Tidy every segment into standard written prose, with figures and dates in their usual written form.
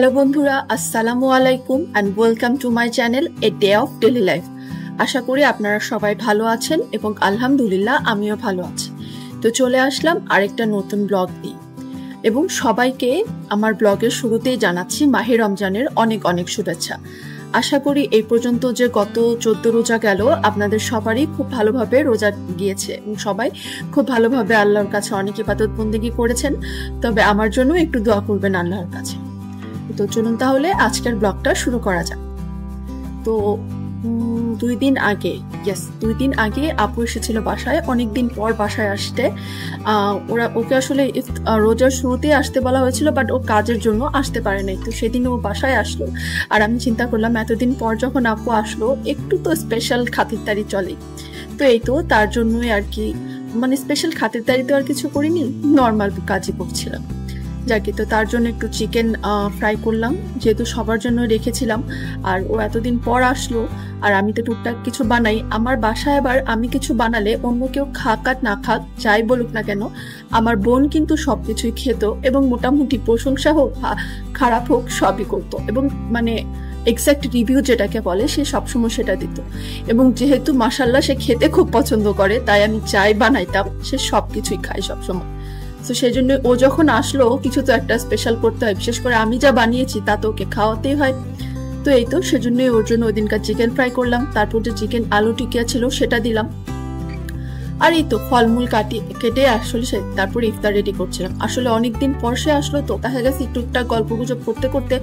Hello বন্ধুরা, আসসালামু আলাইকুম and welcome to my channel a day of daily life. আশা করি আপনারা সবাই ভালো আছেন এবং আলহামদুলিল্লাহ আমিও ভালো আছি। তো চলে আসলাম আরেকটা নতুন ব্লগ নিয়ে এবং সবাইকে আমার ব্লগের শুরুতেই জানাচ্ছি মাহে রমজানের অনেক অনেক শুভেচ্ছা। আশা করি এই পর্যন্ত যে গত 14 রোজা গেল আপনাদের সবারই খুব ভালোভাবে রোজা গিয়েছে এবং সবাই খুব ভালোভাবে আল্লাহর কাছে অনেক ইবাদত বন্দেগী করেছেন। তবে আমার জন্য একটু দোয়া করবেন আল্লাহর কাছে। তো চলুন তাহলে আজকের ব্লগটা শুরু করা যাক। তো 2 দিন আগে আপু এসেছিল বাসায়, অনেকদিন পর বাসায় আসতে। ওকে আসলে রোজার শুরুতে আসতে বলা হয়েছিল, বাট ও কাজের জন্য আসতে পারে নাই। তো সেদিন ও বাসায় আসলো আর আমি চিন্তা করলাম এতদিন পর যখন আপু আসলো একটু তো স্পেশাল খাতিরদারি চলে। তো এই তো তার জন্যই আর কি, মানে স্পেশাল খাতিরদারি তো আর কিছু করিনি, নর্মাল কাজই করছিলাম যাকে। তো তার জন্য একটু চিকেন ফ্রাই করলাম, যেহেতু সবার জন্য রেখেছিলাম। আর ও এতদিন পর আসলো আর আমি তো টুকটাক কিছু বানাই। আমার বাসায় আবার আমি কিছু বানালে অন্য কেউ খাক আর না খাক, যাই বলুক না কেন, আমার বোন কিন্তু সবকিছুই খেত এবং মোটামুটি প্রশংসা হোক খারাপ হোক সবই করতো এবং মানে এক্সাক্ট রিভিউ যেটাকে বলে সে সবসময় সেটা দিত। এবং যেহেতু মাশাল্লাহ সে খেতে খুব পছন্দ করে, তাই আমি যাই বানাইতাম সে সবকিছুই খায় সবসময়। তো সেই জন্য ও যখন আসলো কিছু তো একটা স্পেশাল করতে হয়, বিশেষ করে আমি যা বানিয়েছি তা তো ওকে খাওয়াতেই হয়। তো এই তো সেজন্যই ওর জন্য ওই দিনকার চিকেন ফ্রাই করলাম, তারপর যে চিকেন আলু টিকিয়া ছিল সেটা দিলাম। আর এই তো ফলমূল কেটে আসলে তারপর ইফতার রেডি করছিলাম। আসলে অনেকদিন পর সে আসলো, তো দেখা গেছে একটু গল্প গুজব করতে করতে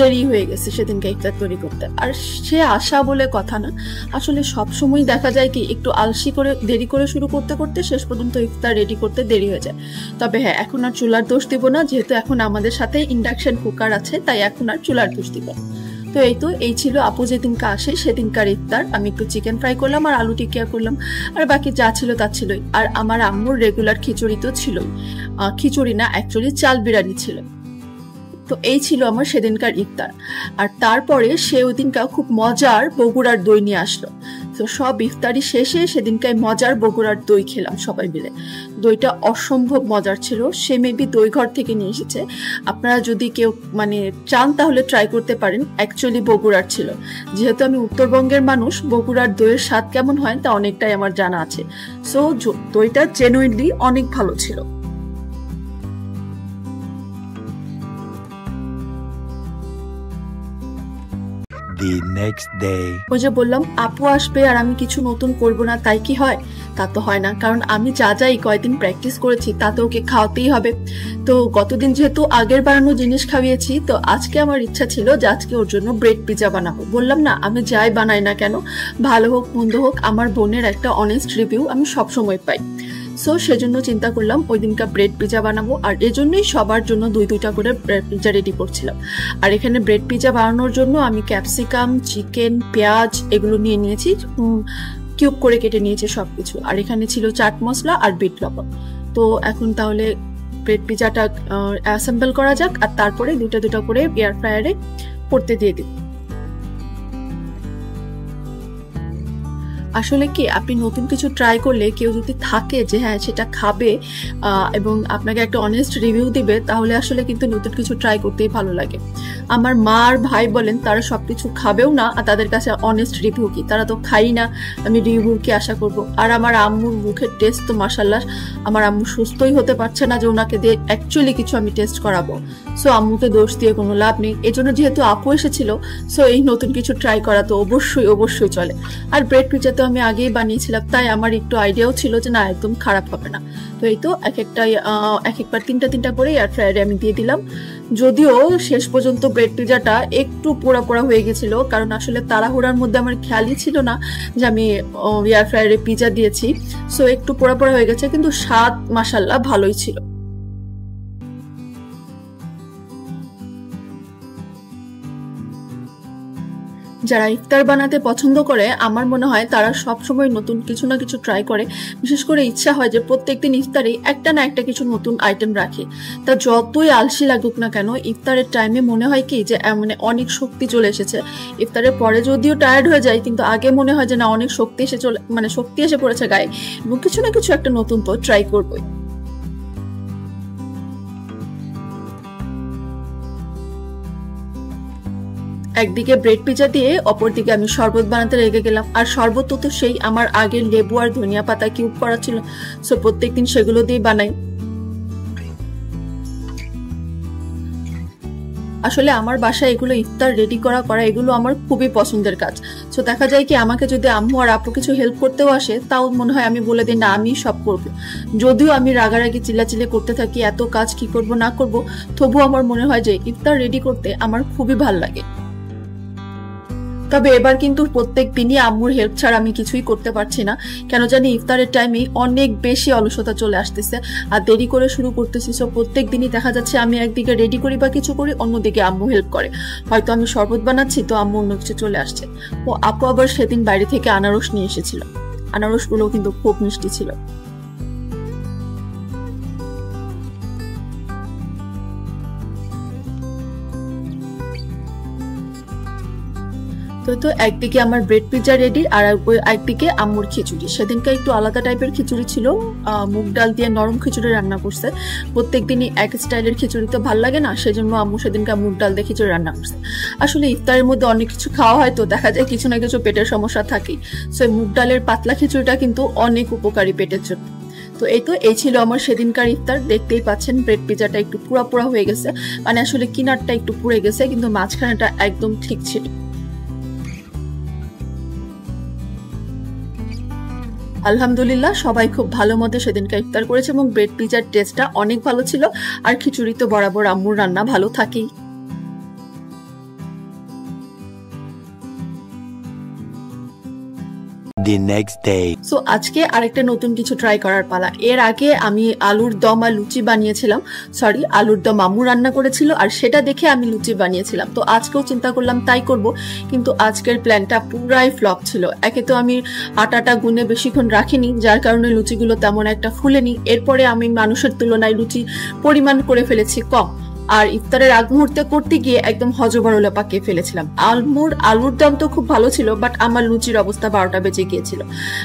দেরি হয়ে গেছে সেদিনকে ইফতার তৈরি করতে। আর সে আসা বলে কথা না, আসলে সবসময় দেখা যায় কি একটু আলসি করে দেরি করে শুরু করতে করতে শেষ পর্যন্ত ইফতার রেডি করতে দেরি হয়ে যায়। তবে হ্যাঁ, এখন আর চুলার দোষ দিব না, যেহেতু এখন আমাদের সাথে ইন্ডাকশন কুকার আছে, তাই এখন আর চুলার দোষ দিব। তো এই ছিল আপু যেদিনকে আসে সেদিনকার ইফতার। আমি একটু চিকেন ফ্রাই করলাম আর আলু টিকিয়া করলাম, আর বাকি যা ছিল তা ছিলই। আর আমার আম্মুর রেগুলার খিচুড়ি তো ছিলই, খিচুড়ি না অ্যাকচুয়ালি চাল বিরিয়ানি ছিল। তো এই ছিল আমার সেদিনকার ইফতার। আর তারপরে সে ওই দিনকার খুব মজার বগুড়ার দই নিয়ে আসলো। তো সব ইফতারি শেষে সেদিনকার মজার বগুড়ার দই খেলাম সবাই মিলে। দইটা অসম্ভব মজার ছিল, সে মেবি দই ঘর থেকে নিয়ে এসেছে। আপনারা যদি কেউ মানে চান তাহলে ট্রাই করতে পারেন। অ্যাকচুয়ালি বগুড়ার ছিল, যেহেতু আমি উত্তরবঙ্গের মানুষ, বগুড়ার দইয়ের স্বাদ কেমন হয় তা অনেকটাই আমার জানা আছে। সো দইটা জেনুইনলি অনেক ভালো ছিল। ওই যে বললাম আপু আসবে আর আমি কিছু নতুন করব না, তাই কি হয়? তা তো হয় না, কারণ আমি যা যাই কয়েকদিন প্র্যাকটিস করেছি তা তো ওকে খাওয়াতেই হবে। তো গতদিন যেহেতু আগের বানানো জিনিস খাইয়েছি, তো আজকে আমার ইচ্ছা ছিল যে আজকে ওর জন্য ব্রেড পিজা বানাবো। বললাম না, আমি যাই বানাই না কেন, ভালো হোক মন্দ হোক, আমার বোনের একটা অনেস্ট রিভিউ আমি সবসময় পাই। সো সেজন্য চিন্তা করলাম ওই দিনকার ব্রেড পিজা বানাবো, আর এজন্যই সবার জন্য দুইটা করে ব্রেড পিজা রেডি করছিলাম। আর এখানে ব্রেড পিজা বানানোর জন্য আমি ক্যাপসিকাম, চিকেন, পেঁয়াজ এগুলো নিয়ে নিয়েছি, কিউব করে কেটে নিয়েছি সবকিছু। আর এখানে ছিল চাট মশলা আর বিট লবণ। তো এখন তাহলে ব্রেড পিজাটা অ্যাসেম্বল করা যাক, আর তারপরে দুটা করে এয়ার ফ্রায়ারে করতে দিয়ে দিই। আসলে কি, আপনি নতুন কিছু ট্রাই করলে কেউ যদি থাকে যে হ্যাঁ সেটা খাবে এবং আপনাকে একটা অনেস্ট রিভিউ দিবে, তাহলে আসলে কিন্তু নতুন কিছু ট্রাই করতেই ভালো লাগে। আমার মা আর ভাই বলেন তারা সবকিছু খাবেও না, আর তাদের কাছে অনেস্ট রিভিউ কি, তারা তো খাই না, আমি রিভিউ কি আশা করব। আর আমার আম্মুর মুখের টেস্ট তো মাশাল্লাহ, আমার আম্মু সুস্থই হতে পারছে না যে ওনাকে দিয়ে অ্যাকচুয়ালি কিছু আমি টেস্ট করাবো। সো আম্মুকে দোষ দিয়ে কোনো লাভ নেই। এজন্য যেহেতু আপু এসেছিল, সো এই নতুন কিছু ট্রাই করা তো অবশ্যই চলে। আর ব্রেড পিজা তো আমি আগেই বানিয়েছিলাম, তাই আমার একটু আইডিয়াও ছিল যে না একদম খারাপ হবে না। তো এই তো এক একবার তিনটা করে এয়ার ফ্রায়ারে আমি দিয়ে দিলাম। যদিও শেষ পর্যন্ত ব্রেড পিজাটা একটু পোড়া হয়ে গেছিল, কারণ আসলে তাড়াহুড়ার মধ্যে আমার খেয়ালই ছিল না যে আমি এয়ার ফ্রায়ারে পিজা দিয়েছি। সো একটু পোড়া হয়ে গেছে, কিন্তু স্বাদ মাশাল্লাহ ভালোই ছিল। যারা ইফতার বানাতে পছন্দ করে আমার মনে হয় তারা সবসময় নতুন কিছু না কিছু ট্রাই করে। বিশেষ করে ইচ্ছা হয় যে প্রত্যেকদিন ইফতারে একটা না একটা কিছু নতুন আইটেম রাখে। তা যতই আলসি লাগুক না কেন, ইফতারের টাইমে মনে হয় কি যে মানে অনেক শক্তি চলে এসেছে। ইফতারের পরে যদিও টায়ার্ড হয়ে যায়, কিন্তু আগে মনে হয় যে না অনেক শক্তি এসে পড়েছে গায়ে, এবং কিছু না কিছু একটা নতুন তো ট্রাই করবোই। একদিকে ব্রেড পিজা দিয়ে অপরদিকে আমি শরবত বানাতে লেগে গেলাম। আর শরবত তো সেই আমার আগের লেবু আর ধনিয়া পাতা কিউব করা ছিল, সো প্রত্যেকদিন সেগুলো দিয়ে বানাই। আসলে আমার বাসায় এগুলো ইফতার রেডি করা এগুলো আমার খুবই পছন্দের কাজ। সো দেখা যায় কি আমাকে যদি আম্মু আর আপু কিছু হেল্প করতেও আসে, তাও মনে হয় আমি বলে দিই না আমি সব করবো। যদিও আমি রাগারাগি চিল্লাচিল্লি করতে থাকি এত কাজ কি করব না করব, তবুও আমার মনে হয় যে ইফতার রেডি করতে আমার খুবই ভাল লাগে। তবে এবার কিন্তু প্রত্যেক দিনই আম্মুর হেল্প ছাড়া আমি কিছুই করতে পারছি না। কেন জানি ইফতারের টাইমে অনেক বেশি অলসতা চলে আসতেছে আর দেরি করে শুরু করতেছি। সো প্রত্যেক দিনই দেখা যাচ্ছে আমি একদিকে রেডি করি বা কিছু করি, অন্যদিকে আম্মু হেল্প করে। হয়তো আমি শরবত বানাচ্ছি তো আম্মু অন্য কিছু চলে আসছে। ও আপু আবার সেদিন বাইরে থেকে আনারস নিয়ে এসেছিল, আনারসগুলো কিন্তু খুব মিষ্টি ছিল। তো একদিকে আমার ব্রেড পিৎজা রেডি আর একদিকে আম্মুর খিচুড়ি। সেদিনকে একটু আলাদা টাইপের খিচুড়ি ছিল, মুগ ডাল দিয়ে নরম খিচুড়ি রান্না করছে। প্রত্যেকদিনই এক স্টাইলের খিচুড়ি তো ভালো লাগে না, সেজন্য আম্মু সেদিনকে মুগ ডাল দিয়ে খিচুড়ি রান্না করছে। আসলে ইফতারের মধ্যে অনেক কিছু খাওয়া হয় তো দেখা যায় কিছু না কিছু পেটের সমস্যা থাকেই। সো মুগ ডালের পাতলা খিচুড়িটা কিন্তু অনেক উপকারী পেটের জন্য। তো এই ছিল আমার সেদিনকার ইফতার। দেখতেই পাচ্ছেন ব্রেড পিজাটা একটু পুরা হয়ে গেছে, মানে আসলে কিনারটা একটু পুড়ে গেছে কিন্তু মাঝখানেটা একদম ঠিক ছিল। আলহামদুলিল্লাহ সবাই খুব ভালো মতো সেদিনকে ইফতার করেছে এবং ব্রেড পিজার টেস্টটা অনেক ভালো ছিল। আর খিচুড়ি তো বরাবর আম্মুর রান্না ভালো থাকেই। The next day. সো আজকে আরেকটা নতুন কিছু ট্রাই করার পালা। এর আগে আমি আলুর দম আর লুচি বানিয়েছিলাম, আলুর দম আম্মু রান্না করেছিল আর সেটা দেখে আমি লুচি বানিয়েছিলাম। তো আজকেও চিন্তা করলাম তাই করব, কিন্তু আজকের প্ল্যানটা পুরাই ফ্লপ ছিল। একে তো আমি আটাটা গুনে বেশিক্ষণ রাখিনি, যার কারণে লুচিগুলো তেমন একটা ফুলেনি। এরপরে আমি মানুষের তুলনায় লুচি পরিমাণ করে ফেলেছি কম, আর ইফতারের আগ মুহূর্তে করতে গিয়ে একদম হজবরলে পাকিয়ে ফেলেছিলাম। আলুর দম তো খুব ভালো ছিল, বাট আমার লুচির অবস্থা 12টা বেজে গিয়েছিল,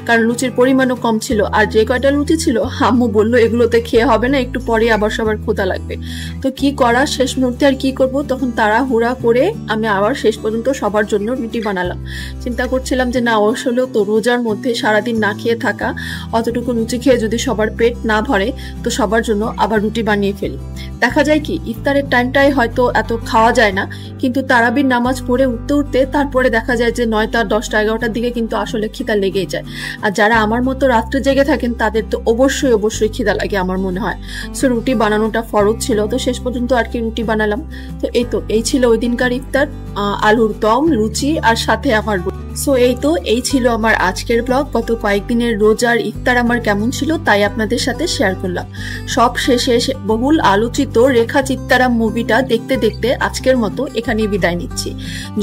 কারণ লুচির পরিমাণও কম ছিল। আর যে কয়টা লুচি ছিল আম্মু বললো এগুলোতে খেয়ে হবে না, একটু পরে আবার সবার ক্ষুধা লাগবে। তো কি করা, শেষ মুহূর্তে আর কি করব, তখন তাড়াহুড়া করে আমি আবার শেষ পর্যন্ত সবার জন্য রুটি বানালাম। চিন্তা করছিলাম যে না আসলেও তো রোজার মধ্যে সারাদিন না খেয়ে থাকা, অতটুকু লুচি খেয়ে যদি সবার পেট না ভরে তো সবার জন্য আবার রুটি বানিয়ে ফেলি। দেখা যায় কি ইফতারের টাইমটাই হয়তো এত খাওয়া যায় না, কিন্তু তারাবির নামাজ পড়ে উঠতে তারপরে দেখা যায় যে 9টা 10টা 11টার দিকে কিন্তু আসলে খিদা লেগেই যায়। আর যারা আমার মতো রাত্রে জেগে থাকেন তাদের তো অবশ্যই খিদা লাগে আমার মনে হয়। সো রুটি বানানোটা ফরজ ছিল, তো শেষ পর্যন্ত আর কি রুটি বানালাম। তো এই ছিল ওই দিনকার ইফতার, আলুর দম, লুচি আর সাথে আমার। সো এই ছিল আমার আজকের ব্লগ। গত কয়েকদিনের রোজার ইফতার আমার কেমন ছিল তাই আপনাদের সাথে শেয়ার করলাম। সব শেষে বহুল আলোচিত রেখা চিত্তারাম মুভিটা দেখতে দেখতে আজকের মতো এখানেই বিদায় নিচ্ছি।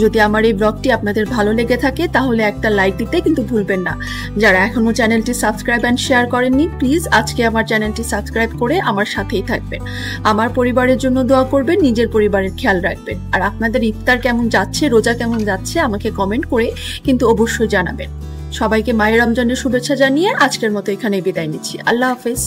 যদি আমার এই ব্লগটি আপনাদের ভালো লেগে থাকে তাহলে একটা লাইক দিতে কিন্তু ভুলবেন না। যারা এখনো চ্যানেলটি সাবস্ক্রাইব এন্ড শেয়ার করেননি, প্লিজ আজকে আমার চ্যানেলটি সাবস্ক্রাইব করে আমার সাথেই থাকবেন। আমার পরিবারের জন্য দোয়া করবেন, নিজের পরিবারের খেয়াল রাখবেন। আর আপনাদের ইফতার কেমন যাচ্ছে, রোজা কেমন যাচ্ছে আমাকে কমেন্ট করে কিন্তু অবশ্যই জানাবেন। সবাইকে মাহে রমজানের শুভেচ্ছা জানিয়ে আজকের মতো এখানে বিদায় নিচ্ছি। আল্লাহ হাফেজ।